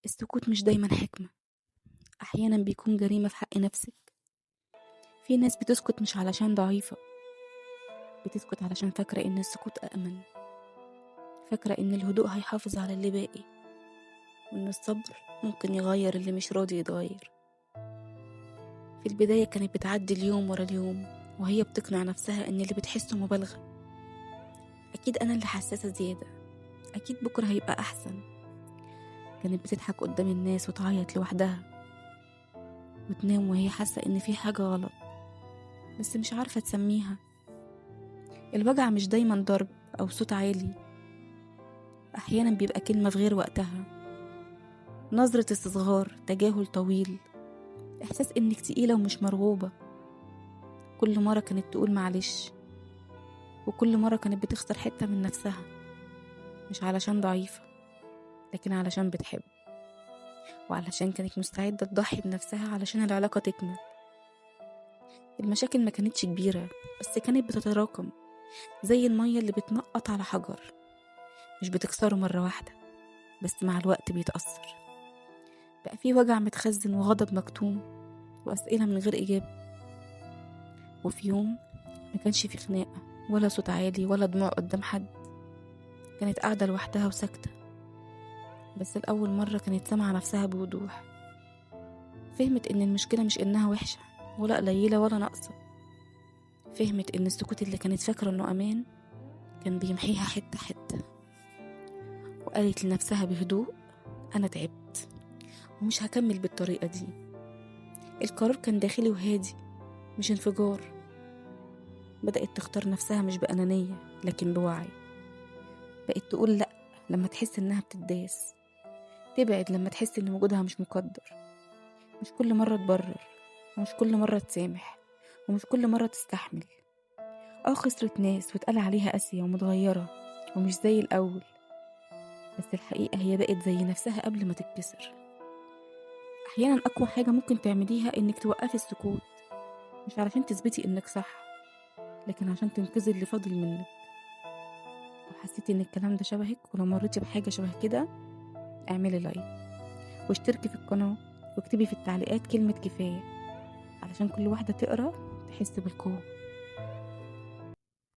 السكوت مش دايما حكمة. أحيانا بيكون جريمة في حق نفسك. في ناس بتسكت مش علشان ضعيفة، بتسكت علشان فاكرة إن السكوت أأمن، فاكرة إن الهدوء هيحافظ على اللي باقي، وإن الصبر ممكن يغير اللي مش راضي يتغير. في البداية كانت بتعدي اليوم ورا اليوم وهي بتقنع نفسها إن اللي بتحسه مبالغة. أكيد أنا اللي حساسة زيادة، أكيد بكرة هيبقى أحسن. كانت بتضحك قدام الناس وتعيط لوحدها، وتنام وهي حاسة إن في حاجة غلط بس مش عارفة تسميها. الوجع مش دايما ضرب أو صوت عالي، أحيانا بيبقى كلمة في غير وقتها، نظرة استصغار، تجاهل طويل، إحساس إنك تقيلة ومش مرغوبة. كل مرة كانت تقول معلش، وكل مرة كانت بتخسر حتة من نفسها، مش علشان ضعيفة لكن علشان بتحب، وعلشان كانت مستعدة تضحي بنفسها علشان العلاقة تكمل. المشاكل ما كانتش كبيرة بس كانت بتتراكم زي المية اللي بتنقط على حجر، مش بتكسره مرة واحدة بس مع الوقت بيتأثر. بقى في وجع متخزن وغضب مكتوم وأسئلة من غير إجابة. وفي يوم ما كانش في خناقة ولا صوت عالي ولا دموع قدام حد، كانت قاعدة لوحدها وساكتة، بس لأول مرة كانت سامعة نفسها بوضوح. فهمت إن المشكلة مش إنها وحشة ولا قليلة ولا ناقصة، فهمت إن السكوت اللي كانت فاكرة إنه أمان كان بيمحيها حتة حتة. وقالت لنفسها بهدوء: أنا تعبت ومش هكمل بالطريقة دي. القرار كان داخلي وهادي، مش انفجار. بدأت تختار نفسها مش بأنانية لكن بوعي. بقت تقول لأ لما تحس إنها بتداس، تبعد لما تحس إن وجودها مش مقدر. مش كل مرة تبرر، ومش كل مرة تسامح، ومش كل مرة تستحمل. خسرت ناس واتقال عليها قاسية ومتغيرة ومش زي الأول، بس الحقيقة هي بقت زي نفسها قبل ما تتكسر. أحيانا أقوى حاجة ممكن تعمليها إنك توقفي السكوت، مش علشان تثبتي إنك صح لكن عشان تنقذي اللي فاضل منك. لو حسيتي إن الكلام ده شبهك، ولو مريتي بحاجة شبه كده، اعملي لايك واشتركي في القناة واكتبي في التعليقات كلمة كفاية، علشان كل واحدة تقرأ تحس بالقوة.